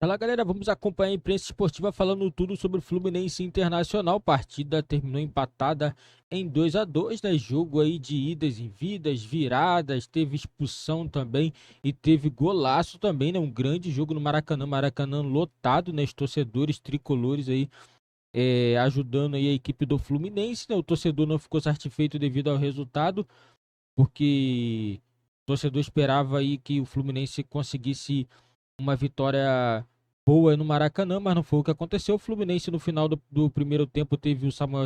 Fala galera, vamos acompanhar a imprensa esportiva falando tudo sobre o Fluminense Internacional. Partida terminou empatada em 2-2, né? Jogo aí de idas e vidas, viradas, teve expulsão também e teve golaço também, né? Um grande jogo no Maracanã, Maracanã lotado, né? Os torcedores tricolores aí ajudando aí a equipe do Fluminense, né? O torcedor não ficou satisfeito devido ao resultado, porque o torcedor esperava aí que o Fluminense conseguisse uma vitória boa no Maracanã, mas não foi o que aconteceu. O Fluminense no final do primeiro tempo teve o Samuel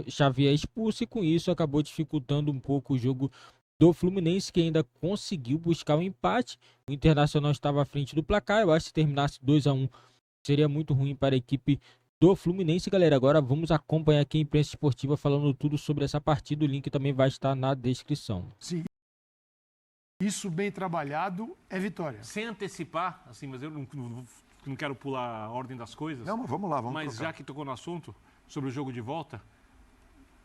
Xavier expulso e com isso acabou dificultando um pouco o jogo do Fluminense, que ainda conseguiu buscar um empate. O Internacional estava à frente do placar. Eu acho que se terminasse 2-1 seria muito ruim para a equipe do Fluminense, galera. Agora vamos acompanhar aqui a imprensa esportiva falando tudo sobre essa partida. O link também vai estar na descrição. Sim, isso bem trabalhado é vitória. Sem antecipar, assim, mas eu não quero pular a ordem das coisas. Não, mas vamos lá, vamos Mas trocar. já que tocou no assunto, sobre o jogo de volta,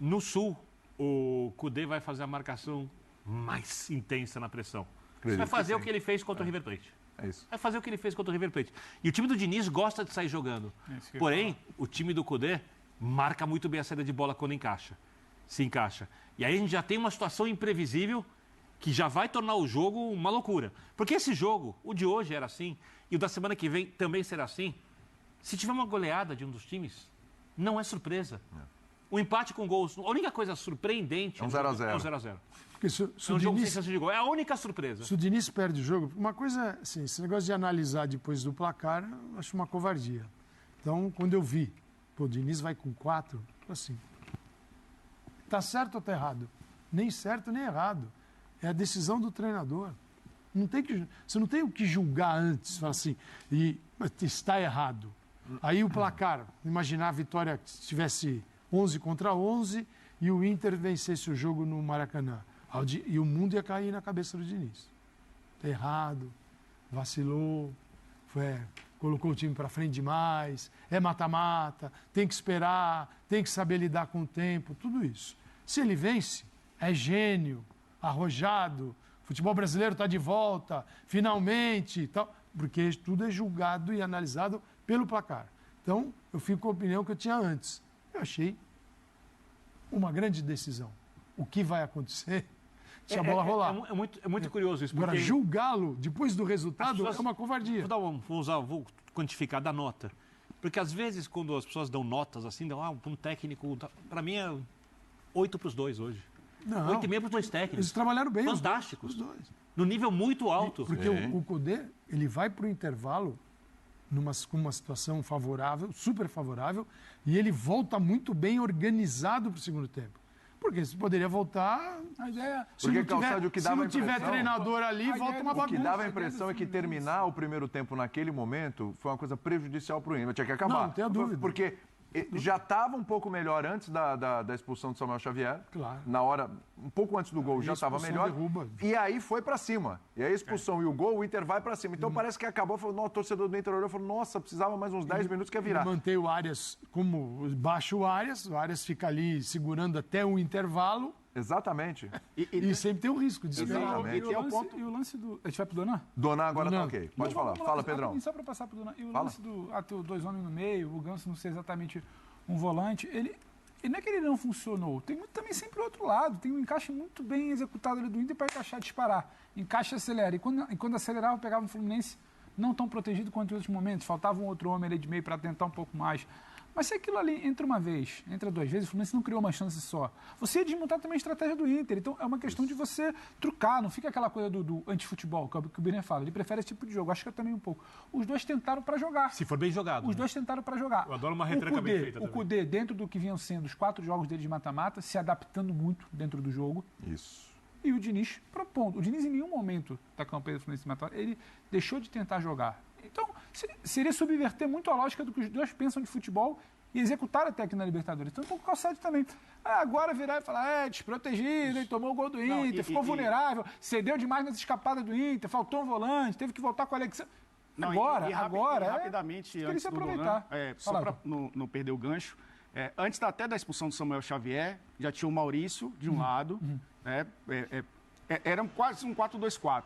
no Sul, o Kudê vai fazer a marcação mais intensa na pressão. Vai fazer o que ele fez contra o River Plate. É isso. Vai fazer o que ele fez contra o River Plate. E o time do Diniz gosta de sair jogando. Porém, o time do Kudê marca muito bem a saída de bola quando encaixa. Se encaixa. E aí a gente já tem uma situação imprevisível que já vai tornar o jogo uma loucura. Porque esse jogo, o de hoje era assim, e o da semana que vem também será assim. Se tiver uma goleada de um dos times, não é surpresa. O empate com gols, a única coisa surpreendente É um 0 a 0. é um 0 a 0. Porque se É um o jogo sem Diniz, chance de gol. É a única surpresa. se o Diniz perde o jogo, uma coisa, assim, esse negócio de analisar depois do placar, eu acho uma covardia. Então, quando eu vi, pô, o Diniz vai com 4, assim, tá certo ou tá errado? Nem certo, nem errado. É a decisão do treinador. Você não tem o que julgar antes, falar assim, e está errado. Aí o placar, imaginar a vitória se tivesse 11-11 e o Inter vencesse o jogo no Maracanã. E o mundo ia cair na cabeça do Diniz. Tá errado, vacilou, colocou o time para frente demais, é mata-mata, tem que esperar, tem que saber lidar com o tempo, tudo isso. Se ele vence, é gênio, arrojado, futebol brasileiro está de volta, finalmente, tal, porque tudo é julgado e analisado pelo placar. Então, eu fico com a opinião que eu tinha antes. Eu achei uma grande decisão. O que vai acontecer se a bola rolar? É muito curioso isso. Agora, Porque julgá-lo depois do resultado é uma covardia. Vou quantificar da nota. Porque às vezes, quando as pessoas dão notas assim, dão um técnico, para mim é 8 para os dois hoje. Não, 8,5 para os dois técnicos. eles trabalharam bem. Fantásticos. Os dois. No nível muito alto. Porque o Kudê, ele vai para o intervalo com uma situação favorável, super favorável, e ele volta muito bem organizado para o segundo tempo. Porque você poderia voltar... Se não tiver treinador ali, volta uma bagunça. O que dava a impressão é que terminar o primeiro tempo naquele momento foi uma coisa prejudicial para o Inter. Tinha que acabar. Não tenho dúvida. Porque já estava um pouco melhor antes da expulsão de Samuel Xavier. Claro. Na hora, um pouco antes do gol, já estava melhor. Derruba. E aí foi para cima. E aí a expulsão e o gol, o Inter vai para cima. Então parece que acabou. O torcedor do Inter olhou e falou: nossa, precisava mais uns 10 minutos que ia virar. Mantém o Arias como baixa o Arias fica ali segurando até o intervalo. Exatamente. E sempre tem o risco de esperar. Exatamente. E o lance do... A gente vai pro Donan? Donan agora Donan. tá ok. Pode falar. Fala, Pedrão. Só para passar pro Donan. E o Fala. lance do... ter dois homens no meio, o Ganso não ser exatamente um volante, ele não é que ele não funcionou. Tem muito também sempre o outro lado. Tem um encaixe muito bem executado ali do Inter para encaixar, disparar. Encaixa e acelera. E quando acelerava, pegava um Fluminense não tão protegido quanto em outros momentos. Faltava um outro homem ali de meio para tentar um pouco mais. Mas se aquilo ali entra uma vez, entra duas vezes, o Fluminense não criou uma chance só. Você ia desmontar também a estratégia do Inter. Então é uma questão de você trucar, não fica aquela coisa do antifutebol, que o Birner fala. Ele prefere esse tipo de jogo. Acho que eu também um pouco. Os dois tentaram para jogar. Se for bem jogado. Os dois tentaram para jogar. Eu adoro uma retranca bem feita também. O Kudê, dentro do que vinham sendo os 4 jogos dele de mata-mata, se adaptando muito dentro do jogo. Isso. E o Diniz propondo. O Diniz em nenhum momento da campanha do Fluminense ele deixou de tentar jogar. Então, seria subverter muito a lógica do que os dois pensam de futebol e executar até aqui na Libertadores. Então, um pouco calçado também. Agora virar e falar, desprotegido, tomou o gol do Inter, ficou vulnerável, cedeu demais nas escapadas do Inter, faltou um volante, teve que voltar com o Alexandre. Rapidamente, antes se do aproveitar. Donan, só para não perder o gancho, antes até da expulsão do Samuel Xavier, já tinha o Maurício de um lado, era quase um 4-2-4.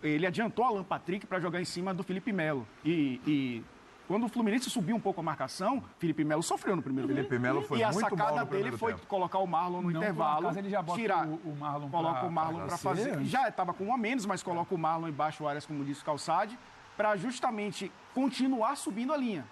Ele adiantou Alan Patrick para jogar em cima do Felipe Melo. E quando o Fluminense subiu um pouco a marcação, Felipe Melo sofreu no primeiro tempo. Felipe Melo foi e a muito mal sacada no dele primeiro foi tempo. colocar o Marlon no intervalo. Ele já bota tirar, o Marlon coloca o Marlon para fazer. Já estava com um a menos, mas coloca o Marlon embaixo do Arias, como disse o Calçade, para justamente continuar subindo a linha,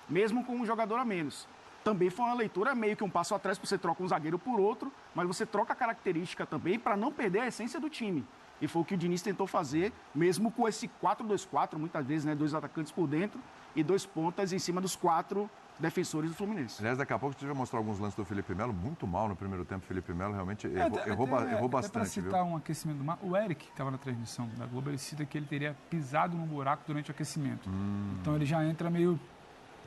mesmo com um jogador a menos. Também foi uma leitura meio que um passo atrás, você troca um zagueiro por outro, mas você troca a característica também para não perder a essência do time. E foi o que o Diniz tentou fazer, mesmo com esse 4-2-4, muitas vezes, né, 2 atacantes por dentro e 2 pontas em cima dos 4 defensores do Fluminense. Aliás, daqui a pouco a gente vai mostrar alguns lances do Felipe Melo, muito mal no primeiro tempo. O Felipe Melo realmente errou bastante. Para citar um aquecimento do mar, o Eric, que estava na transmissão da Globo, ele cita que ele teria pisado no buraco durante o aquecimento. Então ele já entra meio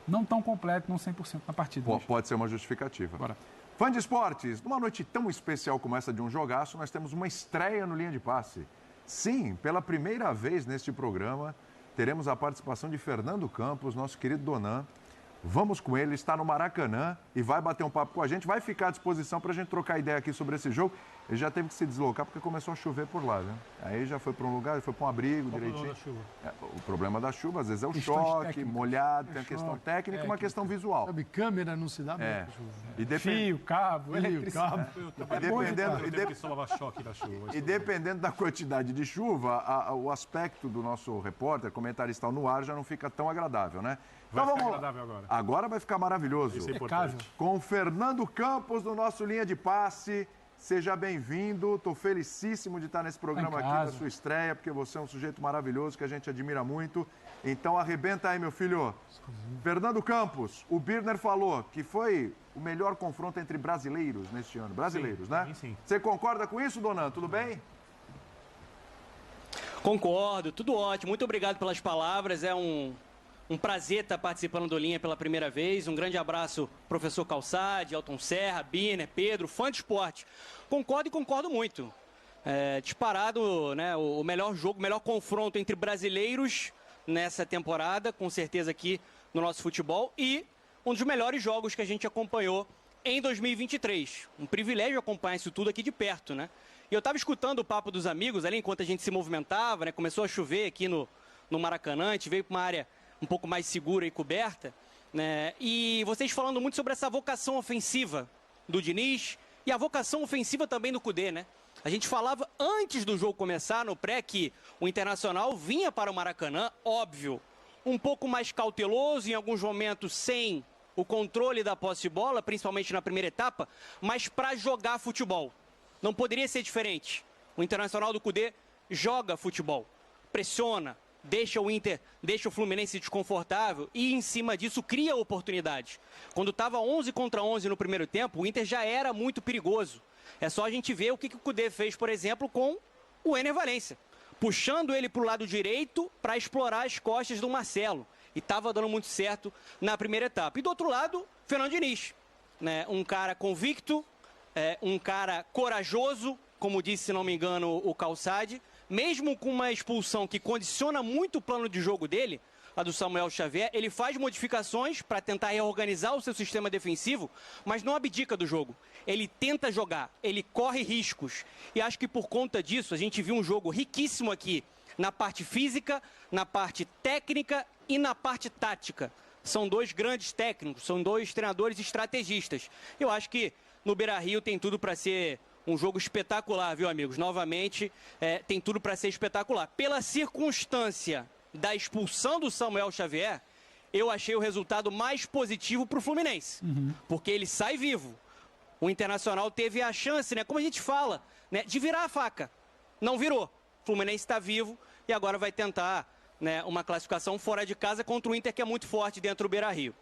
não tão completo, não 100% na partida. Pode ser uma justificativa. Bora. Fã de esportes, numa noite tão especial como essa de um jogaço, nós temos uma estreia no Linha de Passe. Sim, pela primeira vez neste programa, teremos a participação de Fernando Campos, nosso querido Donan. Vamos com ele, está no Maracanã e vai bater um papo com a gente. Vai ficar à disposição para a gente trocar ideia aqui sobre esse jogo. Ele já teve que se deslocar porque começou a chover por lá, viu? Aí já foi para um lugar, foi para um abrigo direitinho. O problema da chuva, às vezes, é o choque, molhado, tem a questão técnica e uma questão visual. Sabe, câmera não se dá bem com chuva. E Fio, cabo, eletricidade. E dependendo da quantidade de chuva, o aspecto do nosso repórter, comentarista no ar, já não fica tão agradável, né? Vai ficar agradável agora. Agora vai ficar maravilhoso. Isso é importante. Com Fernando Campos no nosso Linha de Passe. Seja bem-vindo. Estou felicíssimo de estar nesse programa aqui na sua estreia, porque você é um sujeito maravilhoso que a gente admira muito. Então arrebenta aí, meu filho. Fernando Campos, o Birner falou que foi o melhor confronto entre brasileiros neste ano. Brasileiros, sim, né? Sim. Você concorda com isso, Donan? Tudo bem? Concordo, tudo ótimo. Muito obrigado pelas palavras. É um prazer estar participando do Linha pela primeira vez. Um grande abraço, professor Calçade, Elton Serra, Birner, Pedro, fã de esporte. Concordo e concordo muito. Disparado, né, o melhor jogo, o melhor confronto entre brasileiros nessa temporada, com certeza aqui no nosso futebol, e um dos melhores jogos que a gente acompanhou em 2023. Um privilégio acompanhar isso tudo aqui de perto, né? E eu estava escutando o papo dos amigos ali enquanto a gente se movimentava, né? Começou a chover aqui no Maracanã, a gente veio para uma área um pouco mais segura e coberta, né? E vocês falando muito sobre essa vocação ofensiva do Diniz e a vocação ofensiva também do Kudê, né? A gente falava antes do jogo começar, no pré, que o Internacional vinha para o Maracanã, óbvio, um pouco mais cauteloso, em alguns momentos sem o controle da posse de bola, principalmente na primeira etapa, mas para jogar futebol. Não poderia ser diferente. O Internacional do Kudê joga futebol, pressiona, deixa o Fluminense desconfortável e, em cima disso, cria oportunidades. Quando estava 11 contra 11 no primeiro tempo, o Inter já era muito perigoso. É só a gente ver o que o Kudê fez, por exemplo, com o Ener Valencia, puxando ele para o lado direito para explorar as costas do Marcelo. E estava dando muito certo na primeira etapa. E do outro lado, Fernando Diniz, né? Um cara convicto, um cara corajoso, como disse, se não me engano, o Calçade, mesmo com uma expulsão que condiciona muito o plano de jogo dele, a do Samuel Xavier, ele faz modificações para tentar reorganizar o seu sistema defensivo, mas não abdica do jogo. Ele tenta jogar, ele corre riscos. E acho que por conta disso, a gente viu um jogo riquíssimo aqui, na parte física, na parte técnica e na parte tática. São dois grandes técnicos, são dois treinadores estrategistas. Eu acho que no Beira-Rio tem tudo para ser um jogo espetacular, viu, amigos? Novamente, tem tudo para ser espetacular. Pela circunstância da expulsão do Samuel Xavier, eu achei o resultado mais positivo para o Fluminense. Porque ele sai vivo. O Internacional teve a chance, né, como a gente fala, né, de virar a faca. Não virou. O Fluminense está vivo e agora vai tentar, né, uma classificação fora de casa contra o Inter, que é muito forte dentro do Beira-Rio.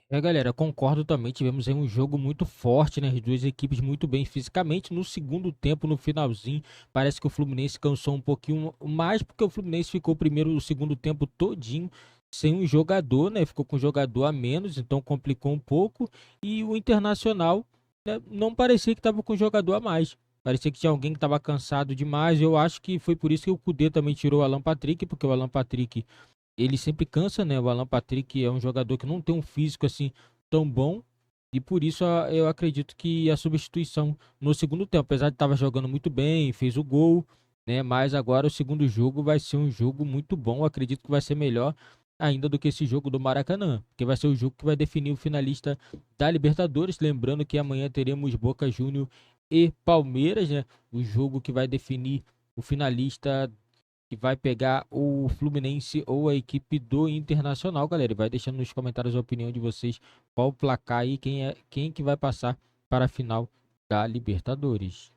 Galera, concordo também, tivemos aí um jogo muito forte, né, as duas equipes muito bem fisicamente. No segundo tempo, no finalzinho, parece que o Fluminense cansou um pouquinho mais, porque o Fluminense ficou primeiro o segundo tempo todinho sem um jogador, né, ficou com um jogador a menos, então complicou um pouco. E o Internacional, né, não parecia que estava com um jogador a mais. Parecia que tinha alguém que estava cansado demais. Eu acho que foi por isso que o Kudê também tirou o Alan Patrick, porque o Alan Patrick, ele sempre cansa, né? O Alan Patrick é um jogador que não tem um físico assim tão bom. E por isso eu acredito que a substituição no segundo tempo, apesar de estar jogando muito bem, fez o gol, né? Mas agora o segundo jogo vai ser um jogo muito bom. Acredito que vai ser melhor ainda do que esse jogo do Maracanã, porque vai ser o jogo que vai definir o finalista da Libertadores. Lembrando que amanhã teremos Boca Juniors e Palmeiras, né? O jogo que vai definir o finalista que vai pegar o Fluminense ou a equipe do Internacional, galera. E vai deixando nos comentários a opinião de vocês, qual o placar aí, quem que vai passar para a final da Libertadores.